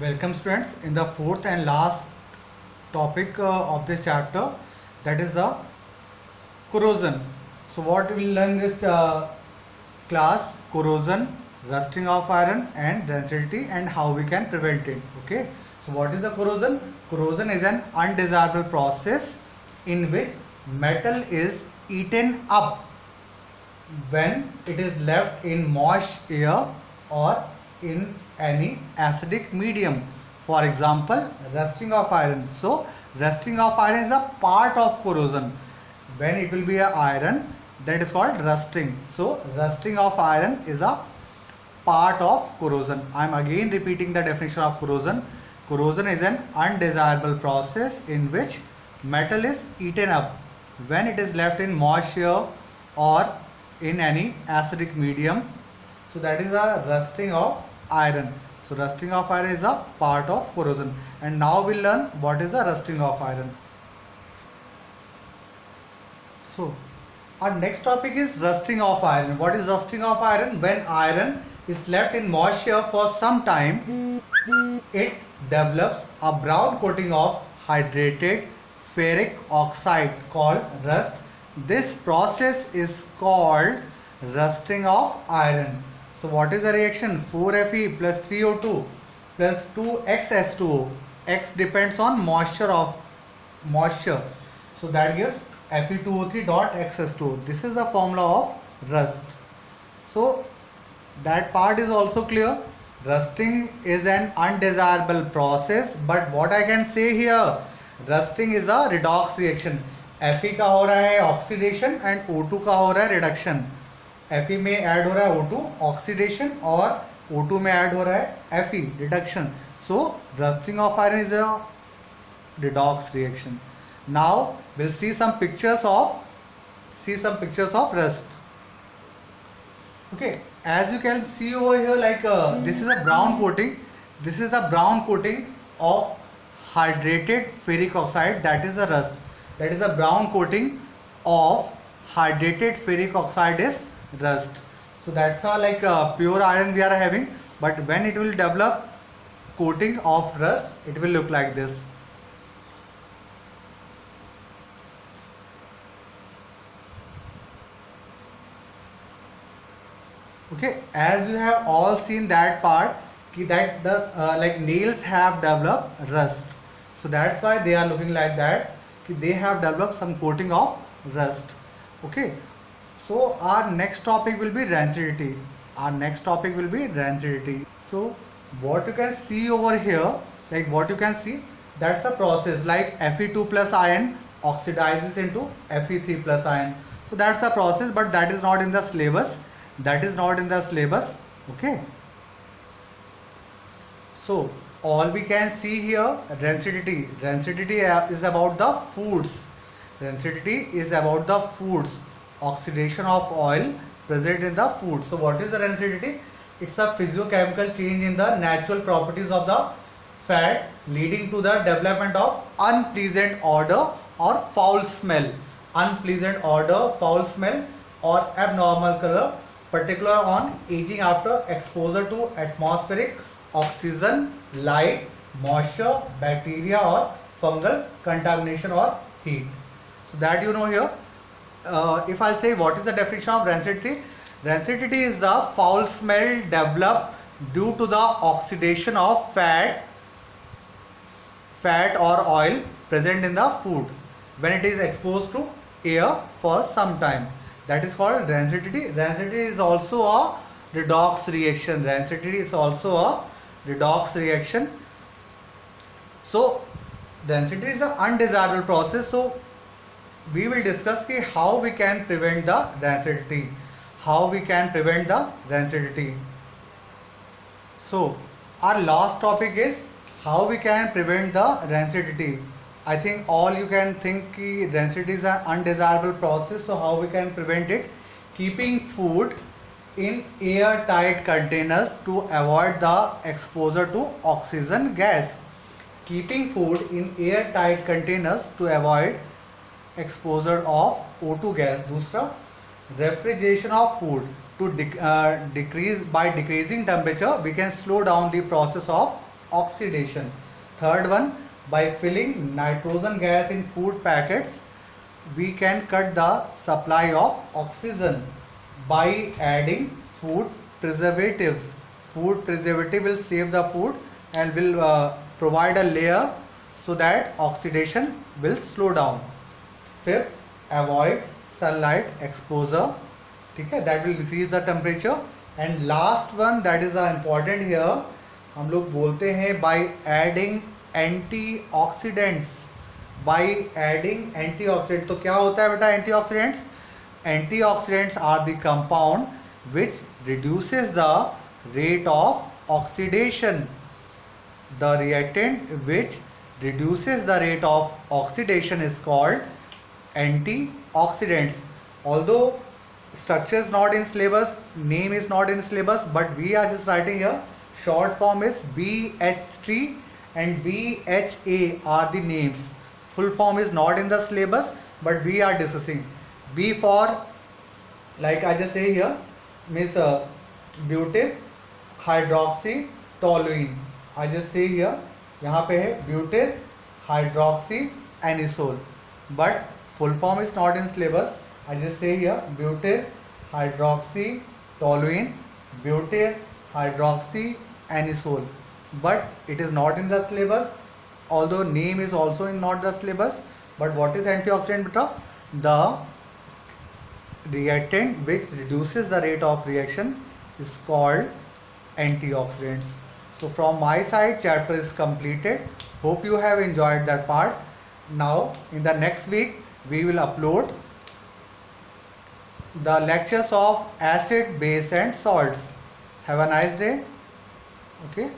Welcome students in the fourth and last topic of this chapter, that is the corrosion. So what we will learn in this class: corrosion, rusting of iron and density, and how we can prevent it. Okay, so what is the corrosion? Corrosion is an undesirable process in which metal is eaten up when it is left in moist air or in any acidic medium. For example, rusting of iron. So rusting of iron is a part of corrosion. When it will be a iron, that is called rusting. So rusting of iron is a part of corrosion. I am again repeating the definition of corrosion. Corrosion is an undesirable process in which metal is eaten up when it is left in moisture or in any acidic medium. So that is a rusting of iron. So rusting of iron is a part of corrosion. And now we'll learn what is the rusting of iron. So our next topic is rusting of iron. What is rusting of iron? When iron is left in moisture for some time, it develops a brown coating of hydrated ferric oxide called rust. This process is called rusting of iron. So what is the reaction? 4Fe plus 3O2 plus 2XS2O. X depends on moisture. So that gives Fe2O3 dot XS2O. This is the formula of rust. So that part is also clear. Rusting is an undesirable process, but what I can say here, rusting is a redox reaction. Fe का हो रहा है oxidation and O2 का हो रहा है reduction. Fe में add हो रहा है O2 ऑक्सीडेशन और O2 में ऐड हो रहा है Fe reduction. So rusting of iron is a redox reaction. Now we'll see some pictures of rust. Okay, as you can see over here, like this is a brown coating. This is the brown coating of hydrated ferric oxide, that is the rust. That is the brown coating of hydrated ferric oxide is rust. So that's like pure iron we are having, but when it will develop coating of rust, it will look like this. Okay, as you have all seen that part, that the like nails have developed rust. So that's why they are looking like that. They have developed some coating of rust. Okay, so our next topic will be rancidity. So what you can see over here, like what you can see, that's a process like Fe2 plus ion oxidizes into Fe3 plus ion. So that's a process, but that is not in the syllabus. Okay, so all we can see here, rancidity is about the foods. Oxidation of oil present in the food. So what is the rancidity? It's a physiochemical change in the natural properties of the fat, leading to the development of unpleasant odor or foul smell or abnormal color, particular on aging after exposure to atmospheric oxygen, light, moisture, bacteria or fungal contamination or heat. So that you know here. If I say what is the definition of rancidity? Rancidity is the foul smell developed due to the oxidation of fat or oil present in the food when it is exposed to air for some time. That is called rancidity. Rancidity is also a redox reaction. So rancidity is an undesirable process. So we will discuss how we can prevent the rancidity. So our last topic is how we can prevent the rancidity. I think all you can think rancidity is an undesirable process. So how we can prevent it? Keeping food in airtight containers to avoid the exposure to oxygen gas. Keeping food in airtight containers to avoid exposure of O2 gas. दूसरा, refrigeration of food to decreasing temperature, we can slow down the process of oxidation. Third one, by filling nitrogen gas in food packets, we can cut the supply of oxygen by adding food preservatives. Food preservative will save the food and will provide a layer so that oxidation will slow down. Fifth, avoid sunlight exposure. ठीक है, that will increase the temperature. And last one, that is the important here, हम लोग बोलते हैं by adding antioxidants. By adding antioxidant, तो क्या होता है बेटा antioxidants? Antioxidants are the compound which reduces the rate of oxidation. The reactant which reduces the rate of oxidation is called antioxidants. Although structure is not in syllabus, name is not in syllabus, but we are just writing here. Short form is BH3 and BHA are the names. Full form is not in the syllabus, but we are discussing. B for, like I just say here, means butyl hydroxy toluene. I just say here, यहाँ पे है butyl hydroxy anisole, but full form is not in syllabus. I just say here butyl hydroxy toluene, butyl hydroxy anisole, but it is not in the syllabus. Although name is also in not the syllabus, but what is antioxidant beta? The reactant which reduces the rate of reaction is called antioxidants. So from my side, chapter is completed. Hope you have enjoyed that part. Now in the next week we will upload the lectures of acid, base and salts. Have a nice day. Okay.